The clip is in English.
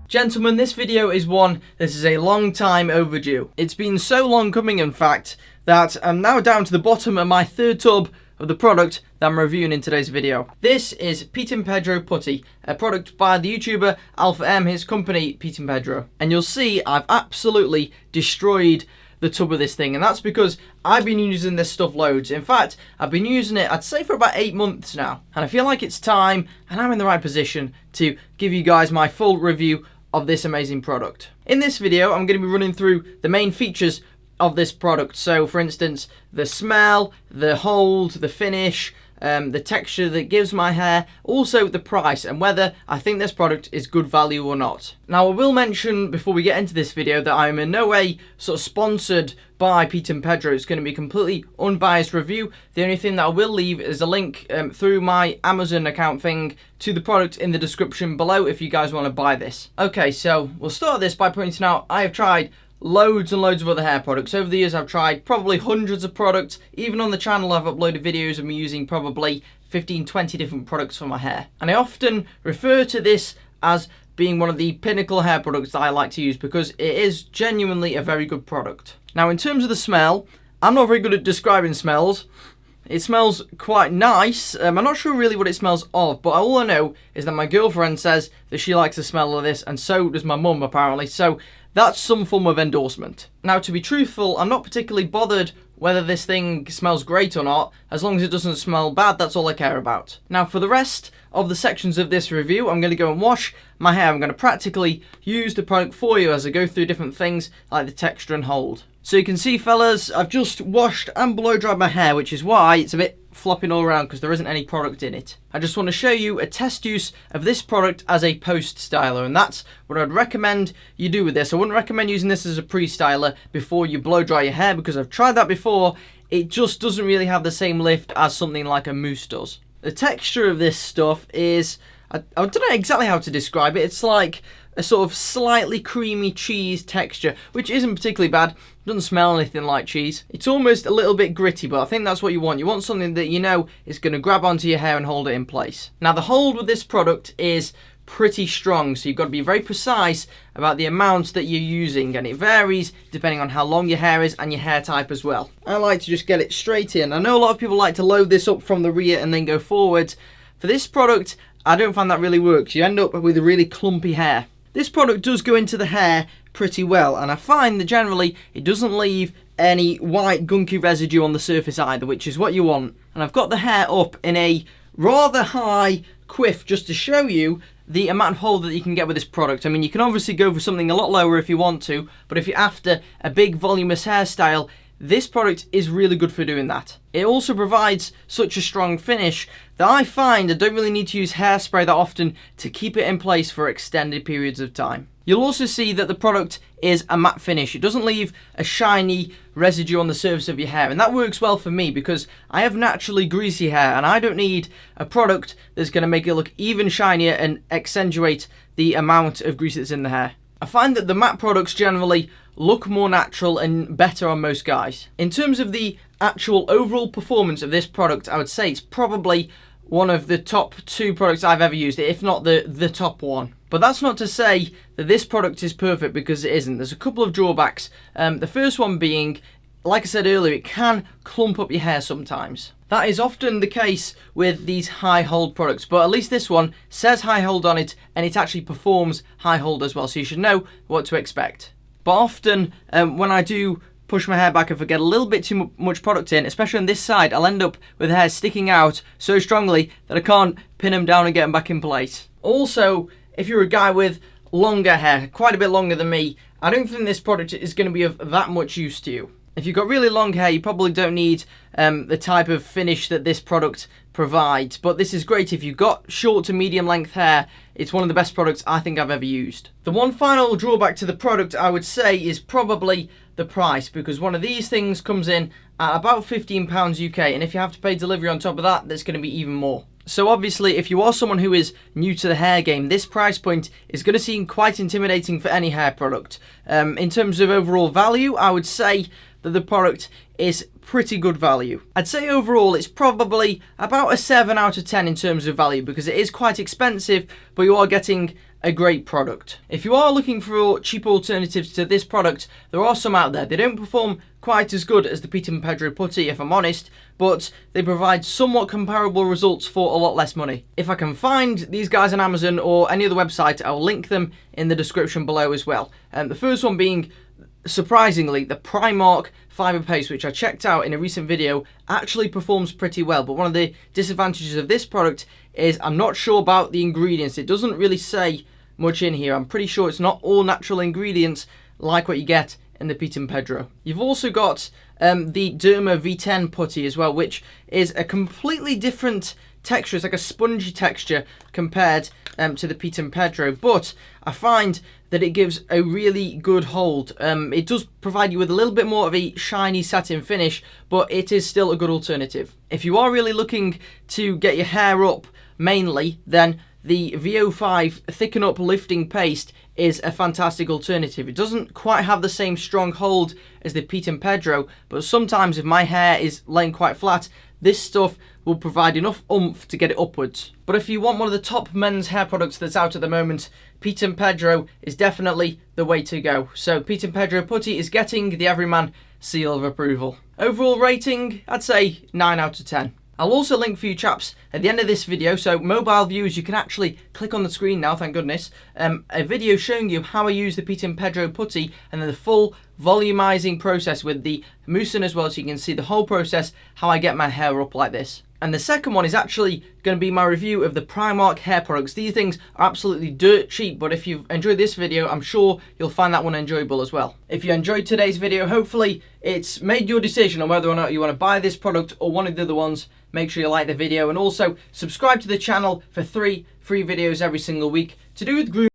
Gentlemen, this video is one that is a long time overdue. It's been so long coming, in fact, that I'm now down to the bottom of my third tub of the product that I'm reviewing in today's video. This is Pete and Pedro Putty, a product by the YouTuber Alpha M, his company Pete and Pedro. And you'll see I've absolutely destroyed the tub of this thing, and that's because I've been using this stuff loads. In fact, I've been using it, I'd say, for about 8 months now, and I feel like it's time, and I'm in the right position to give you guys my full review of this amazing product. In this video, I'm going to be running through the main features of this product. So, for instance, the smell, the hold, the finish, the texture that gives my hair, also the price and whether I think this product is good value or not. Now, I will mention before we get into this video that I'm in no way sort of sponsored by Pete and Pedro. It's going to be a completely unbiased review. The only thing that I will leave is a link through my Amazon account thing to the product in the description below if you guys want to buy this. Okay, so we'll start this by pointing out I have tried loads and loads of other hair products. Over the years I've tried probably hundreds of products. Even on the channel I've uploaded videos of me using probably 15-20 different products for my hair. And I often refer to this as being one of the pinnacle hair products that I like to use because it is genuinely a very good product. Now, in terms of the smell, I'm not very good at describing smells. It smells quite nice. I'm not sure really what it smells of, but all I know is that my girlfriend says that she likes the smell of this, and so does my mum apparently. So that's some form of endorsement. Now, to be truthful, I'm not particularly bothered whether this thing smells great or not. As long as it doesn't smell bad, that's all I care about. Now, for the rest of the sections of this review, I'm going to go and wash my hair. I'm going to practically use the product for you as I go through different things like the texture and hold. So you can see, fellas, I've just washed and blow dried my hair, which is why it's a bit flopping all around because there isn't any product in it. I just want to show you a test use of this product as a post styler, and that's what I'd recommend you do with this. I wouldn't recommend using this as a pre-styler before you blow dry your hair because I've tried that before. It just doesn't really have the same lift as something like a mousse does. The texture of this stuff is, I don't know exactly how to describe it. It's like a sort of slightly creamy cheese texture, which isn't particularly bad. It doesn't smell anything like cheese. It's almost a little bit gritty, but I think that's what you want. You want something that you know is going to grab onto your hair and hold it in place. Now, the hold with this product is pretty strong, so you've got to be very precise about the amounts that you're using, and it varies depending on how long your hair is and your hair type as well. I like to just get it straight in. I know a lot of people like to load this up from the rear and then go forwards. For this product, I don't find that really works. You end up with a really clumpy hair. This product does go into the hair pretty well, and I find that generally it doesn't leave any white gunky residue on the surface either, which is what you want. And I've got the hair up in a rather high quiff just to show you the amount of hold that you can get with this product. I mean, you can obviously go for something a lot lower if you want to, but if you're after a big voluminous hairstyle, this product is really good for doing that. It also provides such a strong finish that I find I don't really need to use hairspray that often to keep it in place for extended periods of time. You'll also see that the product is a matte finish. It doesn't leave a shiny residue on the surface of your hair, and that works well for me because I have naturally greasy hair and I don't need a product that's going to make it look even shinier and accentuate the amount of grease that's in the hair. I find that the matte products generally look more natural and better on most guys. In terms of the actual overall performance of this product, I would say it's probably one of the top 2 products I've ever used, if not the top one. But that's not to say that this product is perfect, because it isn't. There's a couple of drawbacks. The first one being, like I said earlier, it can clump up your hair sometimes. That is often the case with these high hold products, but at least this one says high hold on it and it actually performs high hold as well, so you should know what to expect. But often when I do push my hair back, if I get a little bit too much product in, especially on this side, I'll end up with hair sticking out so strongly that I can't pin them down and get them back in place. Also, if you're a guy with longer hair, quite a bit longer than me, I don't think this product is going to be of that much use to you. If you've got really long hair, you probably don't need the type of finish that this product provides, but this is great if you've got short to medium length hair. It's one of the best products I think I've ever used. The one final drawback to the product, I would say, is probably the price, because one of these things comes in at about £15 UK, and if you have to pay delivery on top of that, that's going to be even more. So obviously, if you are someone who is new to the hair game, this price point is going to seem quite intimidating for any hair product. In terms of overall value, I would say that the product is pretty good value. I'd say overall it's probably about a 7 out of 10 in terms of value, because it is quite expensive, but you are getting a great product. If you are looking for cheap alternatives to this product, there are some out there. They don't perform quite as good as the Pete and Pedro Putty, if I'm honest, but they provide somewhat comparable results for a lot less money. If I can find these guys on Amazon or any other website, I'll link them in the description below as well. The first one being, surprisingly, the Primark fiber paste, which I checked out in a recent video, actually performs pretty well. But one of the disadvantages of this product is I'm not sure about the ingredients. It doesn't really say much in here. I'm pretty sure it's not all natural ingredients like what you get in the Pete and Pedro. You've also got the Derma V10 putty as well, which is a completely different texture. It's like a spongy texture compared to the Pete and Pedro, but I find that it gives a really good hold. It does provide you with a little bit more of a shiny satin finish, but it is still a good alternative. If you are really looking to get your hair up mainly, then the VO5 Thicken Up Lifting Paste is a fantastic alternative. It doesn't quite have the same strong hold as the Pete and Pedro, but sometimes if my hair is laying quite flat, this stuff will provide enough oomph to get it upwards. But if you want one of the top men's hair products that's out at the moment, Pete and Pedro is definitely the way to go. So Pete and Pedro Putty is getting the Everyman seal of approval. Overall rating, I'd say 9 out of 10. I'll also link for you chaps at the end of this video, so mobile viewers, you can actually click on the screen now, thank goodness, a video showing you how I use the Pete and Pedro Putty and then the full volumizing process with the mucin as well, so you can see the whole process, how I get my hair up like this. And the second one is actually going to be my review of the Primark hair products. These things are absolutely dirt cheap, but if you've enjoyed this video, I'm sure you'll find that one enjoyable as well. If you enjoyed today's video, hopefully it's made your decision on whether or not you want to buy this product or one of the other ones. Make sure you like the video and also subscribe to the channel for 3 free videos every single week to do with grooming.